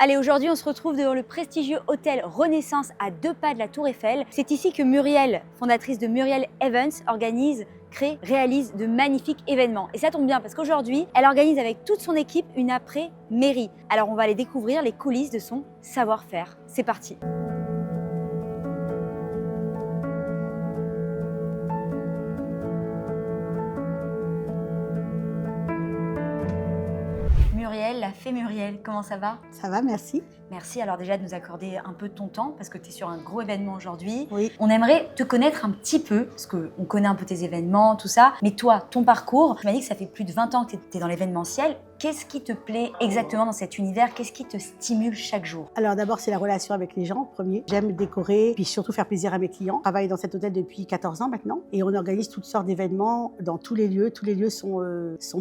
Allez, aujourd'hui, on se retrouve devant le prestigieux hôtel Renaissance à 2 pas de la Tour Eiffel. C'est ici que Muriel, fondatrice de Muriel Events, organise, crée, réalise de magnifiques événements. Et ça tombe bien parce qu'aujourd'hui, elle organise avec toute son équipe une après-mairie. Alors, on va aller découvrir les coulisses de son savoir-faire. C'est parti. Muriel, la fée Muriel, comment ça va? Ça va, merci. Merci alors déjà de nous accorder un peu de ton temps parce que tu es sur un gros événement aujourd'hui. Oui. On aimerait te connaître un petit peu parce qu'on connaît un peu tes événements, tout ça. Mais toi, ton parcours, tu m'as dit que ça fait plus de 20 ans que tu es dans l'événementiel. Qu'est-ce qui te plaît exactement dans cet univers? Qu'est-ce qui te stimule chaque jour? Alors d'abord, c'est la relation avec les gens, premier. J'aime décorer, puis surtout faire plaisir à mes clients. Je travaille dans cet hôtel depuis 14 ans maintenant et on organise toutes sortes d'événements dans tous les lieux. Tous les lieux sont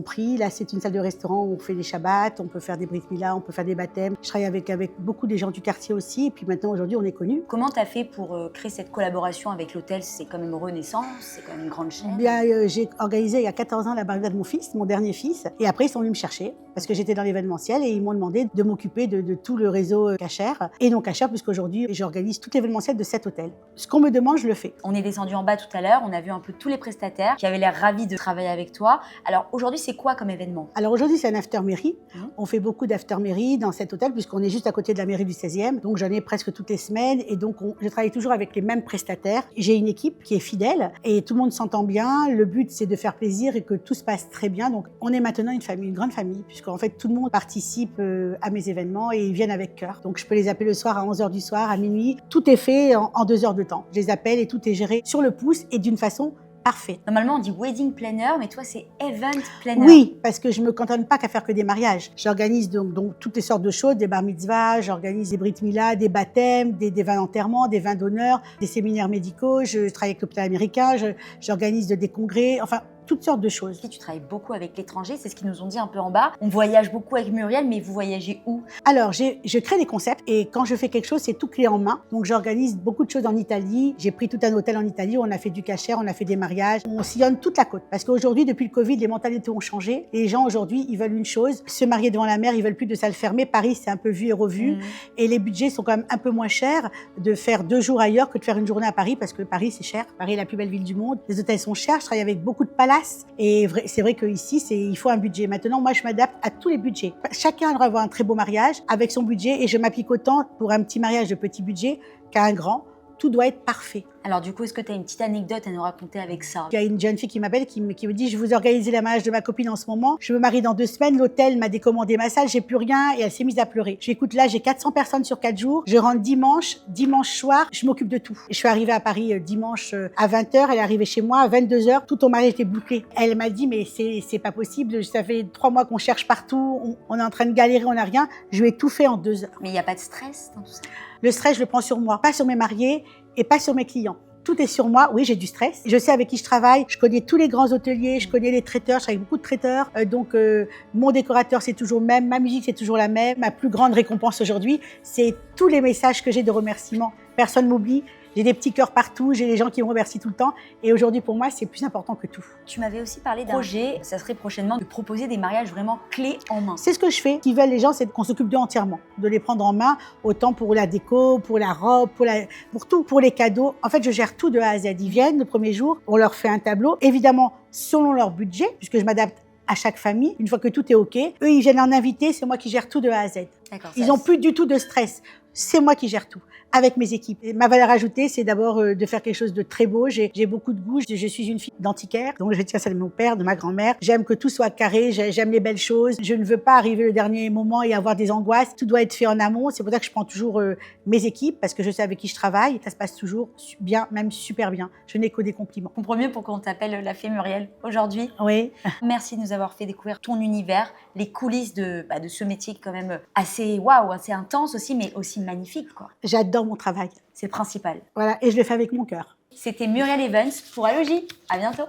pris. Là, c'est une salle de restaurant où on fait des shabbats, on peut faire des brit milah, on peut faire des baptêmes. Je travaille avec beaucoup des gens du quartier aussi et puis maintenant, aujourd'hui, on est connus. Comment tu as fait pour créer cette collaboration avec l'hôtel? C'est quand même Renaissance, c'est quand même une grande chaîne. Bien, j'ai organisé il y a 14 ans la barrière de mon fils, mon dernier fils, et après, ils sont venus me chercher parce que j'étais dans l'événementiel et ils m'ont demandé de m'occuper de tout le réseau cachère et non cachère puisqu'aujourd'hui j'organise tout l'événementiel de cet hôtel. Ce qu'on me demande, je le fais. On est descendu en bas tout à l'heure, on a vu un peu tous les prestataires qui avaient l'air ravis de travailler avec toi. Alors aujourd'hui, c'est quoi comme événement? Alors aujourd'hui, c'est un after-mairie. On fait beaucoup d'after-mairie dans cet hôtel puisqu'on est juste à côté de la mairie du 16e. Donc j'en ai presque toutes les semaines et donc je travaille toujours avec les mêmes prestataires. J'ai une équipe qui est fidèle et tout le monde s'entend bien. Le but, c'est de faire plaisir et que tout se passe très bien. Donc on est maintenant une famille, une grande famille puisqu'en fait tout le monde participe à mes événements et ils viennent avec cœur. Donc je peux les appeler le soir à 11h du soir, à minuit. Tout est fait en 2 heures de temps. Je les appelle et tout est géré sur le pouce et d'une façon parfaite. Normalement, on dit wedding planner, mais toi, c'est event planner. Oui, parce que je ne me cantonne pas qu'à faire que des mariages. J'organise donc toutes les sortes de choses, des bar mitzvahs, j'organise des brit milah, des baptêmes, des vins d'enterrement, des vins d'honneur, des séminaires médicaux, je travaille avec l'hôpital américain, j'organise des congrès, enfin toutes sortes de choses. Tu travailles beaucoup avec l'étranger, c'est ce qu'ils nous ont dit un peu en bas. On voyage beaucoup avec Muriel, mais vous voyagez où? Alors, je crée des concepts et quand je fais quelque chose, c'est tout clé en main. Donc, j'organise beaucoup de choses en Italie. J'ai pris tout un hôtel en Italie où on a fait du kasher, on a fait des mariages. On sillonne toute la côte. Parce qu'aujourd'hui, depuis le Covid, les mentalités ont changé. Et les gens, aujourd'hui, ils veulent une chose, se marier devant la mer, ils veulent plus de salles fermées. Paris, c'est un peu vu et revu. Et les budgets sont quand même un peu moins chers de faire 2 jours ailleurs que de faire une journée à Paris parce que Paris, c'est cher. Paris est la plus belle ville du monde. Les hôtels sont chers. Je travaille avec beaucoup de palaces. Et c'est vrai qu'ici, il faut un budget. Maintenant, moi, je m'adapte à tous les budgets. Chacun doit avoir un très beau mariage avec son budget et je m'applique autant pour un petit mariage de petit budget qu'à un grand. Tout doit être parfait. Alors du coup, est-ce que tu as une petite anecdote à nous raconter avec ça? Il y a une jeune fille qui m'appelle, qui me dit « Je vous organise le mariage de ma copine en ce moment. Je me marie dans 2 semaines. L'hôtel m'a décommandé ma salle. J'ai plus rien. » Et elle s'est mise à pleurer. Je lui ai dit « Écoute, là, j'ai 400 personnes sur 4 jours. Je rentre dimanche soir. Je m'occupe de tout. » Je suis arrivée à Paris dimanche à 20h. Elle est arrivée chez moi à 22h. Tout ton mariage était bouclé. Elle m'a dit « Mais c'est pas possible. Ça fait 3 mois qu'on cherche partout. On est en train de galérer. On n'a rien. » Je lui ai tout fait en 2 heures. Mais il n'y a pas de stress dans tout ça? Le stress, je le prends sur moi. Pas sur mes mariés et pas sur mes clients. Tout est sur moi. Oui, j'ai du stress. Je sais avec qui je travaille. Je connais tous les grands hôteliers. Je connais les traiteurs. Je travaille avec beaucoup de traiteurs. Donc, mon décorateur, c'est toujours le même. Ma musique, c'est toujours la même. Ma plus grande récompense aujourd'hui, c'est tous les messages que j'ai de remerciements. Personne m'oublie. J'ai des petits cœurs partout, j'ai des gens qui me remercient tout le temps. Et aujourd'hui, pour moi, c'est plus important que tout. Tu m'avais aussi parlé d'un projet, ça serait prochainement de proposer des mariages vraiment clés en main. C'est ce que je fais. Ce qu'ils veulent les gens, c'est qu'on s'occupe d'eux entièrement. De les prendre en main, autant pour la déco, pour la robe, pour tout, pour les cadeaux. En fait, je gère tout de A à Z. Ils viennent le premier jour, on leur fait un tableau. Évidemment, selon leur budget, puisque je m'adapte à chaque famille. Une fois que tout est OK, eux, ils viennent en invité, c'est moi qui gère tout de A à Z. Ils n'ont plus du tout de stress. C'est moi qui gère tout, avec mes équipes. Et ma valeur ajoutée, c'est d'abord de faire quelque chose de très beau. J'ai beaucoup de goût. Je suis une fille d'antiquaire, donc je tiens ça de mon père, de ma grand-mère. J'aime que tout soit carré, j'aime les belles choses. Je ne veux pas arriver le dernier moment et avoir des angoisses. Tout doit être fait en amont. C'est pour ça que je prends toujours mes équipes, parce que je sais avec qui je travaille. Ça se passe toujours bien, même super bien. Je n'ai que des compliments. Je comprends mieux pourquoi on t'appelle la fée Muriel aujourd'hui. Oui. Merci de nous avoir fait découvrir ton univers, les coulisses de ce métier quand même assez waouh, assez intense aussi, mais aussi magnifique, quoi. J'adore mon travail. C'est le principal. Voilà, et je le fais avec mon cœur. C'était Muriel Events pour Allogy. À bientôt.